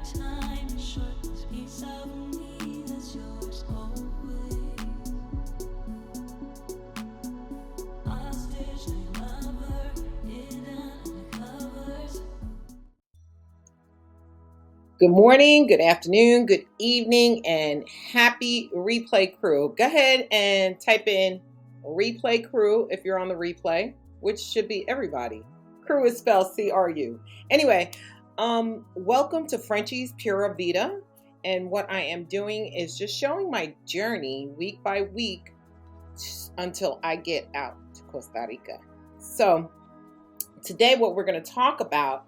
time is short, this piece of me that's yours always. Hostage, night lover, hidden under covers. Good morning, good afternoon, good evening, and happy replay crew. Go ahead and type in replay crew if you're on the replay, which should be everybody. Crew is spelled C-R-U. Anyway, welcome to Frenchy's Pura Vida. And what I am doing is just showing my journey week by week until I get out to Costa Rica. So today what we're going to talk about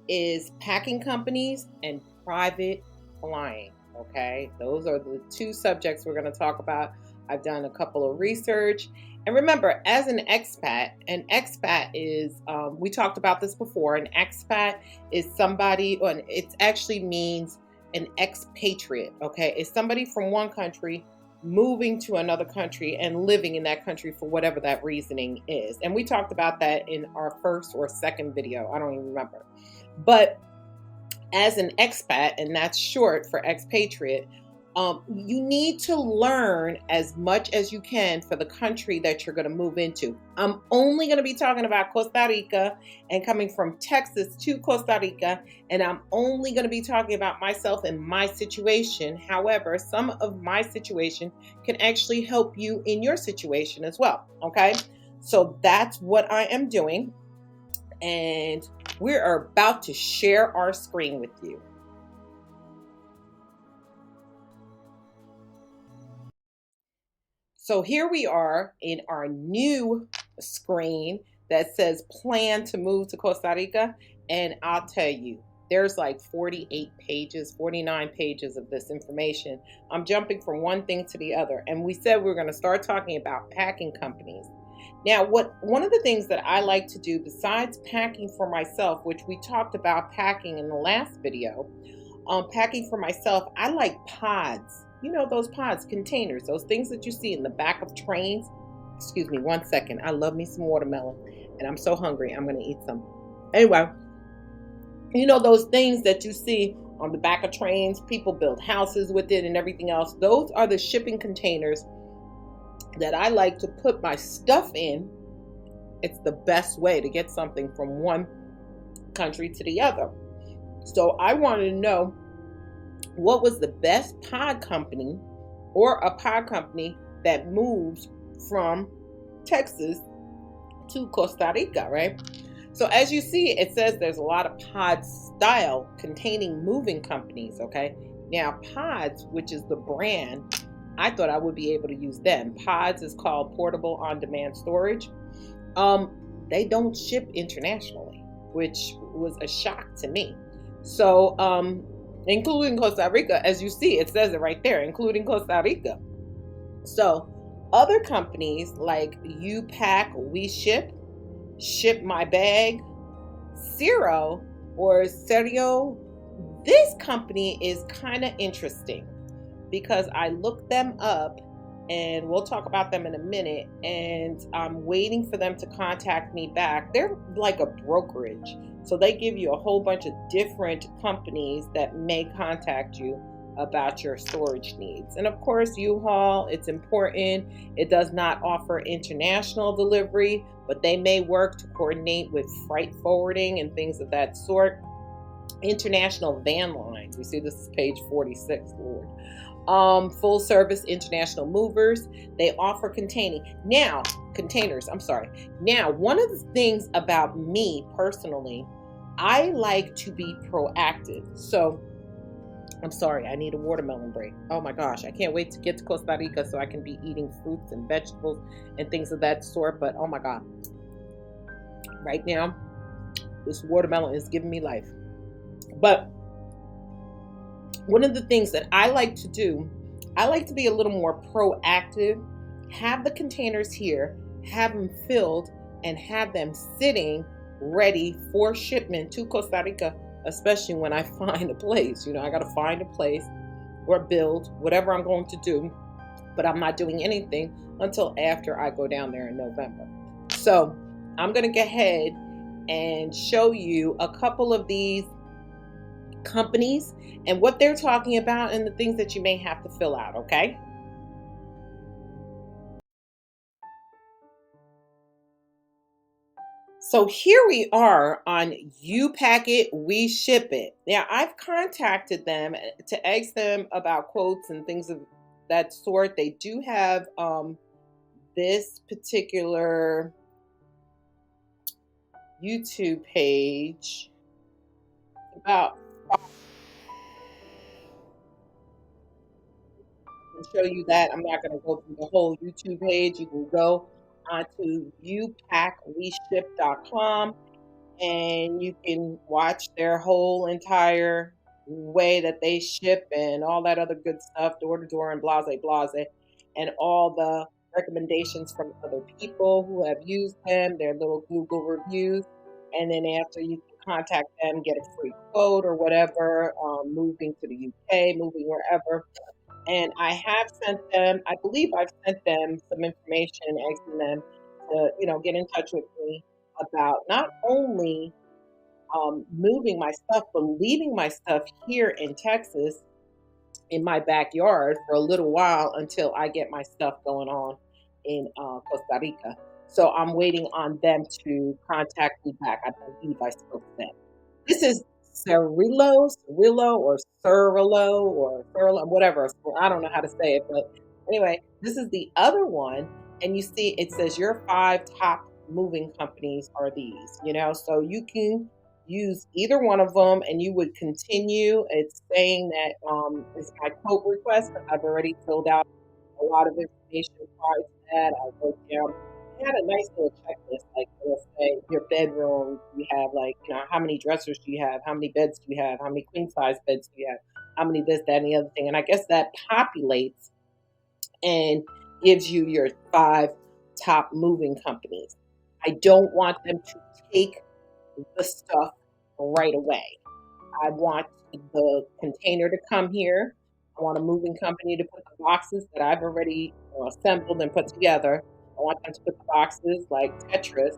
is packing companies and private flying. Okay, those are the two subjects we're going to talk about. I've done a couple of research, and remember, as an expat is we talked about this before. An expat is somebody, or it actually means an expatriate. Okay, it's somebody from one country moving to another country and living in that country for whatever that reasoning is. And we talked about that in our first or second video. I don't even remember. But as an expat, and that's short for expatriate, you need to learn as much as you can for the country that you're going to move into. I'm only going to be talking about Costa Rica and coming from Texas to Costa Rica, and I'm only going to be talking about myself and my situation. However, some of my situation can actually help you in your situation as well. Okay, so that's what I am doing. And we are about to share our screen with you. So here we are in our new screen that says plan to move to Costa Rica. And I'll tell you, there's like 48 pages, 49 pages of this information. I'm jumping from one thing to the other. And we said we were going to start talking about packing companies. Now, one of the things that I like to do besides packing for myself, which we talked about packing in the last video, packing for myself, I like pods. You know, those pods, containers, those things that you see in the back of trains. Excuse me, 1 second. I love me some watermelon, and I'm so hungry. I'm going to eat some. Anyway, you know, those things that you see on the back of trains, people build houses with it and everything else. Those are the shipping containers that I like to put my stuff in. It's the best way to get something from one country to the other. So I wanted to know what was the best pod company or a pod company that moves from Texas to Costa Rica, right? So as you see, it says there's a lot of pod style containing moving companies, okay? Now pods, which is the brand, I thought I would be able to use them. Pods is called portable on-demand storage. They don't ship internationally, which was a shock to me. So, including Costa Rica, as you see, it says it right there, including Costa Rica. So, other companies like You Pack, We Ship, Ship My Bag, Zero, or Serio, this company is kind of interesting, because I looked them up, and we'll talk about them in a minute, and I'm waiting for them to contact me back. They're like a brokerage, so they give you a whole bunch of different companies that may contact you about your storage needs. And of course, U-Haul, it's important. It does not offer international delivery, but they may work to coordinate with freight forwarding and things of that sort. International van lines. We see this is page 46, Lord. Full service international movers. They offer containers. I'm sorry. Now, one of the things about me personally, I like to be proactive. So, I'm sorry, I need a watermelon break. Oh my gosh, I can't wait to get to Costa Rica so I can be eating fruits and vegetables and things of that sort. But oh my God, right now, this watermelon is giving me life. But one of the things that I like to do, I like to be a little more proactive, have the containers here, have them filled, and have them sitting ready for shipment to Costa Rica, especially when I find a place. You know, I got to find a place or build whatever I'm going to do, but I'm not doing anything until after I go down there in November. So I'm going to go ahead and show you a couple of these companies and what they're talking about and the things that you may have to fill out, okay? So here we are on You Pack It, We Ship It. Now, I've contacted them to ask them about quotes and things of that sort. They do have this particular YouTube page about can show you that. I'm not going to go through the whole YouTube page. You can go onto youpackweship.com and you can watch their whole entire way that they ship and all that other good stuff, door to door and blase blase, and all the recommendations from other people who have used them, their little Google reviews. And then after you can contact them, get a free quote or whatever, moving to the UK, moving wherever. And I have sent them, I believe I've sent them some information asking them to, get in touch with me about not only moving my stuff, but leaving my stuff here in Texas in my backyard for a little while until I get my stuff going on in Costa Rica. So I'm waiting on them to contact me back. I believe I spoke to them. This is Cirillo or Cirillo, whatever. So I don't know how to say it, but anyway, this is the other one, and you see it says your five top moving companies are these. So you can use either one of them, and you would continue. It's saying that it's my quote request because I've already filled out a lot of information prior to that. I wrote down, I had a nice little checklist, like let's say your bedroom, you have like, how many dressers do you have? How many beds do you have? How many queen size beds do you have? How many this, that, and the other thing. And I guess that populates and gives you your five top moving companies. I don't want them to take the stuff right away. I want the container to come here. I want a moving company to put the boxes that I've already assembled and put together. I want them to put the boxes like Tetris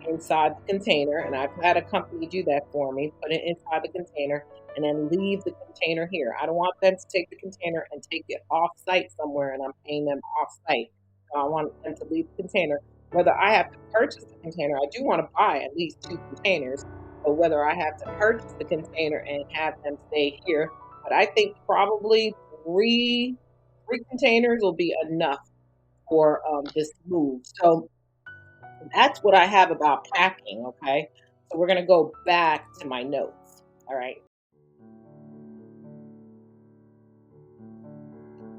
inside the container, and I've had a company do that for me, put it inside the container, and then leave the container here. I don't want them to take the container and take it off site somewhere, and I'm paying them off site. So I want them to leave the container. Whether I have to purchase the container, I do want to buy at least two containers, or whether I have to purchase the container and have them stay here. But I think probably three containers will be enough for this move. So that's what I have about packing. Okay, so we're gonna go back to my notes. All right.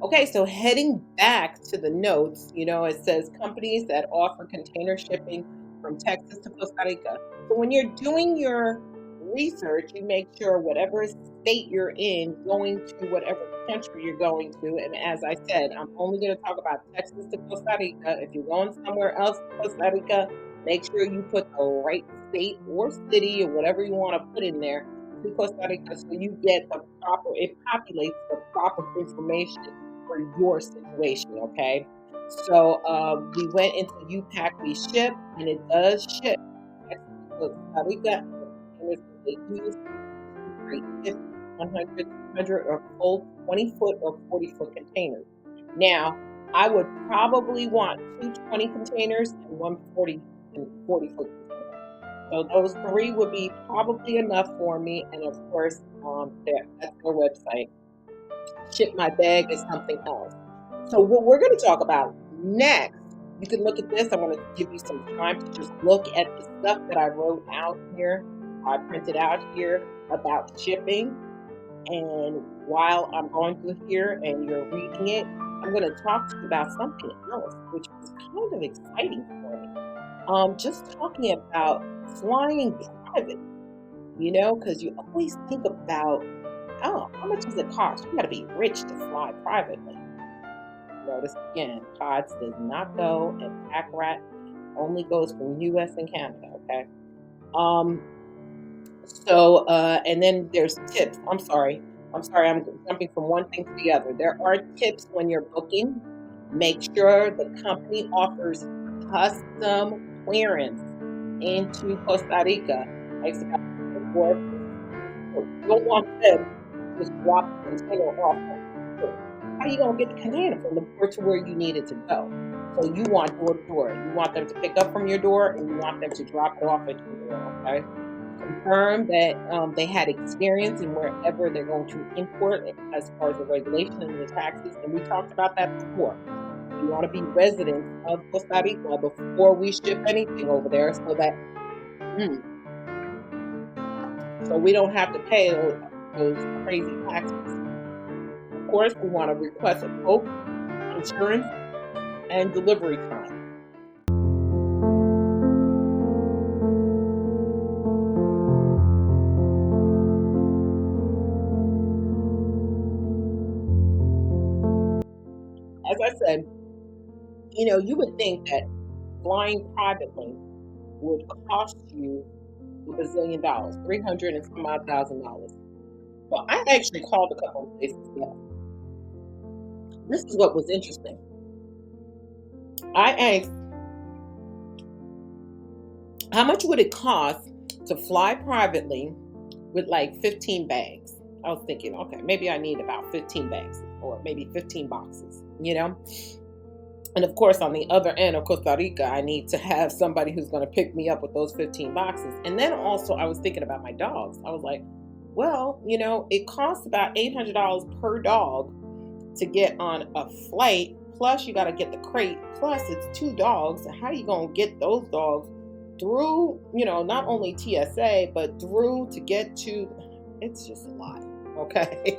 Okay, so heading back to the notes, it says companies that offer container shipping from Texas to Costa Rica. So when you're doing your research, you make sure whatever state you're in, going to whatever country you're going to. And as I said, I'm only going to talk about Texas to Costa Rica. If you're going somewhere else to Costa Rica, make sure you put the right state or city or whatever you want to put in there to Costa Rica so you get it populates the proper information for your situation, okay? So we went into UPack, we ship, and it does ship. That's Costa Rica, and the containers that they use two, three, 50, 100, 200, or full 20-foot or 40-foot containers. Now, I would probably want two 20 containers and one 40-foot container. So those three would be probably enough for me. And of course, that's their website. Ship my bag is something else. So what we're going to talk about next, you can look at this. I want to give you some time to just look at the stuff that I wrote out here. I printed out here about shipping. And while I'm going through here and you're reading it, I'm going to talk to you about something else, which was kind of exciting for me. Just talking about flying private, because you always think about, oh, how much does it cost? You got to be rich to fly privately. Notice again, Pods does not go, and Pack Rat only goes from U.S. and Canada. Okay. Um. So, and then there's tips. I'm sorry. I'm jumping from one thing to the other. There are tips when you're booking. Make sure the company offers custom clearance into Costa Rica. Like port. You don't want them to just drop the container off at the port. How are you going to get the container from the port to where you need it to go? So you want door to door. You want them to pick up from your door and you want them to drop it off at your door, okay? Confirm that they had experience in wherever they're going to import as far as the regulation and the taxes. And we talked about that before. We want to be residents of Costa Rica before we ship anything over there mm, so we don't have to pay those crazy taxes. Of course, we want to request a quote, insurance, and delivery time. As I said, you would think that flying privately would cost you a bazillion dollars, 300 and some odd $1,000. Well, I actually called a couple of places. This is what was interesting. I asked, how much would it cost to fly privately with like 15 bags? I was thinking, okay, maybe I need about 15 bags or maybe 15 boxes. And of course, on the other end of Costa Rica, I need to have somebody who's going to pick me up with those 15 boxes. And then also, I was thinking about my dogs. I was like, well, it costs about $800 per dog to get on a flight. Plus, you got to get the crate. Plus, it's 2 dogs. How are you going to get those dogs through, not only TSA, but through to get to, it's just a lot. Okay.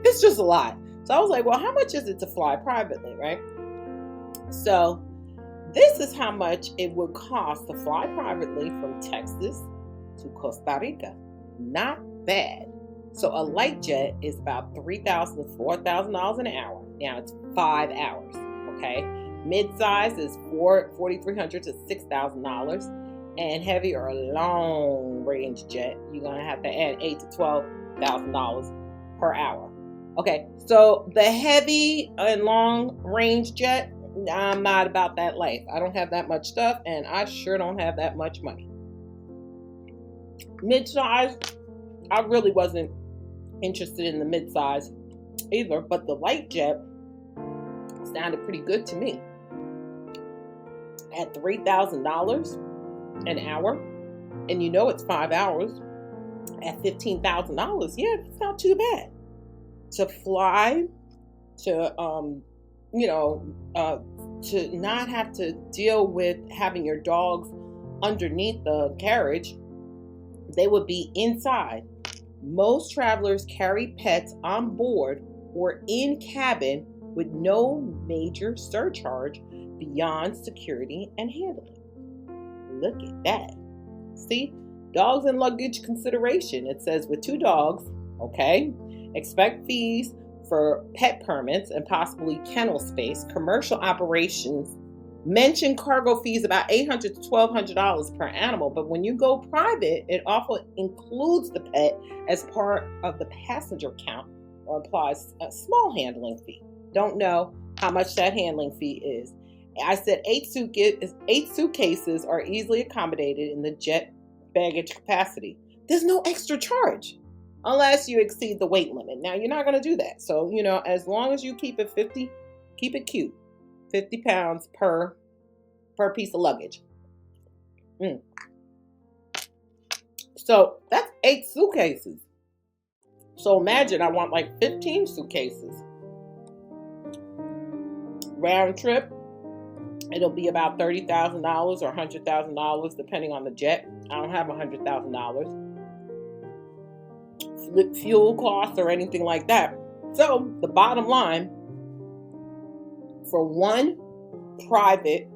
It's just a lot. So I was like, well, how much is it to fly privately, right? So this is how much it would cost to fly privately from Texas to Costa Rica. Not bad. So a light jet is about $3,000 to $4,000 an hour. Now it's 5 hours. Okay. Mid-size is $4,300 to $6,000. And heavy or long range jet, you're gonna have to add $8,000 to $12,000 per hour. Okay, so the heavy and long range jet, I'm not about that life. I don't have that much stuff, and I sure don't have that much money. Mid-size, I really wasn't interested in the mid-size either, but the light jet sounded pretty good to me. At $3,000 an hour, and it's 5 hours at $15,000. Yeah, it's not too bad to fly to to not have to deal with having your dogs underneath the carriage. They would be inside. Most travelers carry pets on board or in cabin with no major surcharge beyond security and handling. Look at that. See, dogs and luggage consideration. It says with 2 dogs, okay, expect fees for pet permits and possibly kennel space. Commercial operations mention cargo fees about $800 to $1,200 per animal, but when you go private, it often includes the pet as part of the passenger count or applies a small handling fee. Don't know how much that handling fee is. I said 8 suitcases are easily accommodated in the jet baggage capacity. There's no extra charge unless you exceed the weight limit. Now, you're not going to do that. So, as long as you keep it keep it cute. 50 pounds per piece of luggage. So that's 8 suitcases. So imagine I want like 15 suitcases. Round trip, it'll be about $30,000 or $100,000 depending on the jet. I don't have $100,000. Fuel costs or anything like that. So the bottom line, for one private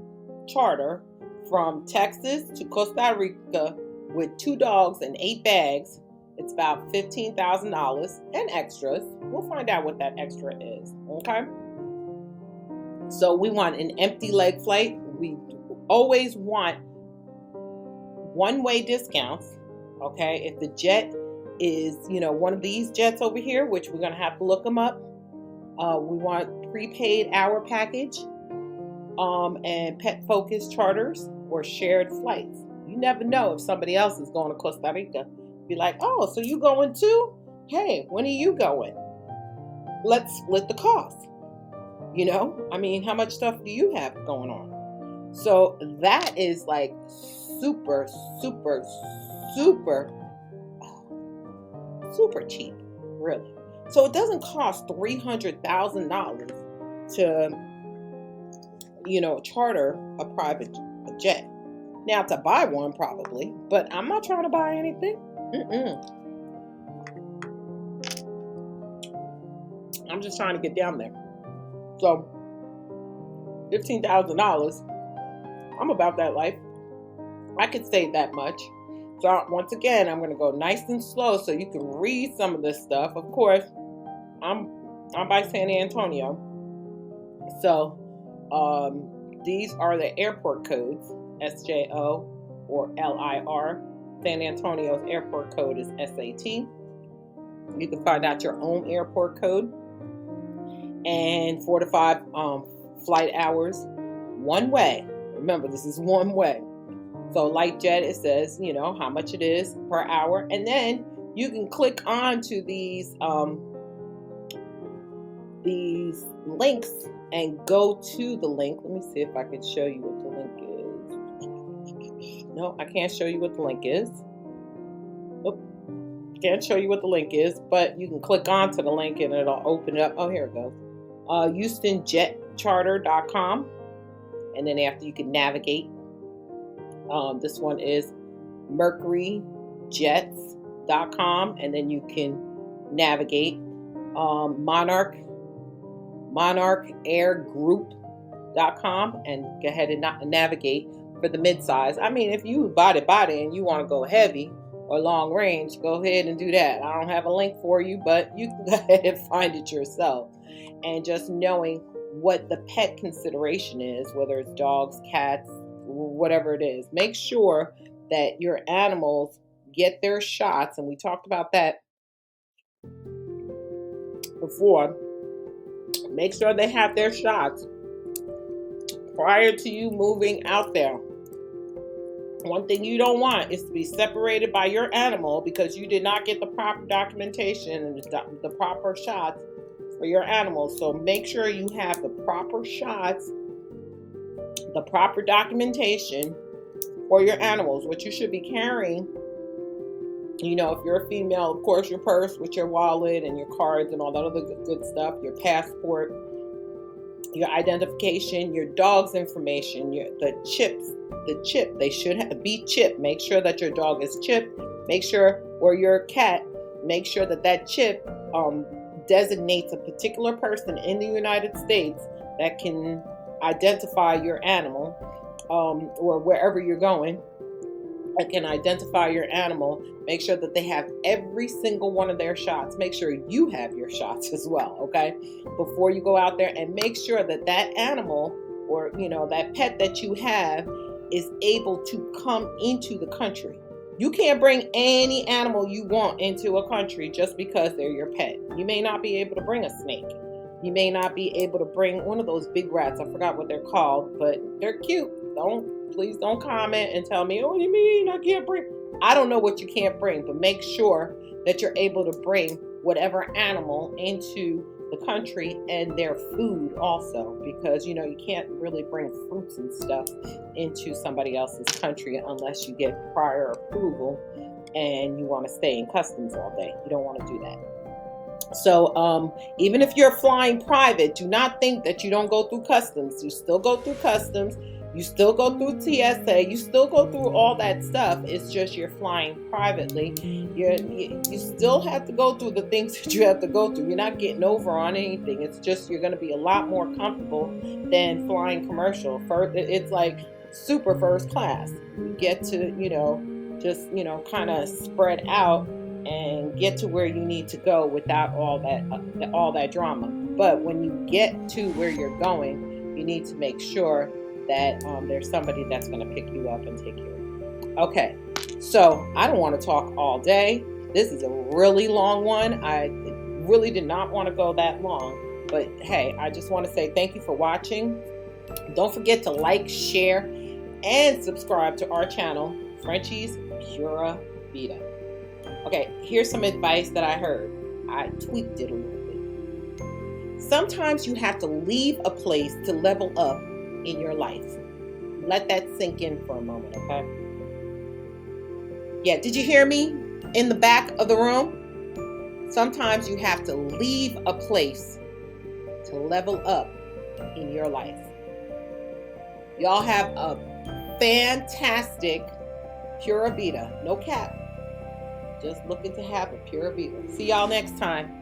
charter from Texas to Costa Rica with 2 dogs and 8 bags, it's about $15,000 and extras. We'll find out what that extra is. Okay. So we want an empty leg flight. We always want one-way discounts. Okay. If the jet is, one of these jets over here, which we're going to have to look them up. We want prepaid hour package and pet focused charters or shared flights. You never know if somebody else is going to Costa Rica Be like, oh, so you going too? Hey, when are you going? Let's split the cost. I mean, how much stuff do you have going on? So that is like super, super, super, super cheap, really. So it doesn't cost $300,000 to, charter a private jet. Now to buy one probably, but I'm not trying to buy anything. I'm just trying to get down there. So $15,000, I'm about that life. I could save that much. So once again, I'm going to go nice and slow so you can read some of this stuff. Of course, I'm by San Antonio. So these are the airport codes, SJO or LIR. San Antonio's airport code is SAT. You can find out your own airport code. And 4 to 5 flight hours one way. Remember, this is one way. So light jet, it says, how much it is per hour. And then you can click on to these links and go to the link. Let me see if I can show you what the link is. No, I can't show you what the link is. Nope. Can't show you what the link is, but you can click onto the link and it'll open it up. Oh, here it goes. HoustonJetCharter.com. And then after you can navigate. This one is MercuryJets.com. And then you can navigate. MonarchAirGroup.com. And go ahead and navigate for the midsize. I mean, if you body and you want to go heavy or long range, go ahead and do that. I don't have a link for you, but you can go ahead and find it yourself. And just knowing what the pet consideration is, whether it's dogs, cats, whatever it is. Make sure that your animals get their shots, and we talked about that before. Make sure they have their shots prior to you moving out there. One thing you don't want is to be separated by your animal because you did not get the proper documentation and the proper shots for your animals. So make sure you have the proper shots, the proper documentation for your animals. What you should be carrying, if you're a female, of course, your purse with your wallet and your cards and all that other good stuff, your passport, your identification, your dog's information, the chip, they should be chipped. Make sure that your dog is chipped. Make sure, or your cat, make sure that chip designates a particular person in the United States that can identify your animal, or wherever you're going, that can identify your animal. Make sure that they have every single one of their shots. Make sure you have your shots as well, okay? Before you go out there, and make sure that animal or, that pet that you have is able to come into the country. You can't bring any animal you want into a country just because they're your pet. You may not be able to bring a snake. You may not be able to bring one of those big rats. I forgot what they're called, but they're cute. Please don't comment and tell me, oh, what do you mean I can't bring? I don't know what you can't bring, but make sure that you're able to bring whatever animal into the country and their food also, because you can't really bring fruits and stuff into somebody else's country unless you get prior approval and you want to stay in customs all day. You don't want to do that. So even if you're flying private, do not think that you don't go through customs. You still go through customs. You still go through TSA. You still go through all that stuff. It's just you're flying privately. You still have to go through the things that you have to go through. You're not getting over on anything. It's just you're going to be a lot more comfortable than flying commercial. It's like super first class. You get to, just, kind of spread out and get to where you need to go without all that drama. But when you get to where you're going, you need to make sure that there's somebody that's going to pick you up and take care of you. Okay, so I don't want to talk all day. This is a really long one. I really did not want to go that long. But hey, I just want to say thank you for watching. Don't forget to like, share, and subscribe to our channel, Frenchy's Pura Vida. Okay, here's some advice that I heard. I tweaked it a little bit. Sometimes you have to leave a place to level up in your life. Let that sink in for a moment, okay? Yeah, did you hear me in the back of the room? Sometimes you have to leave a place to level up in your life. Y'all have a fantastic Pura Vida. No cap. Just looking to have a Pura Vida. See y'all next time.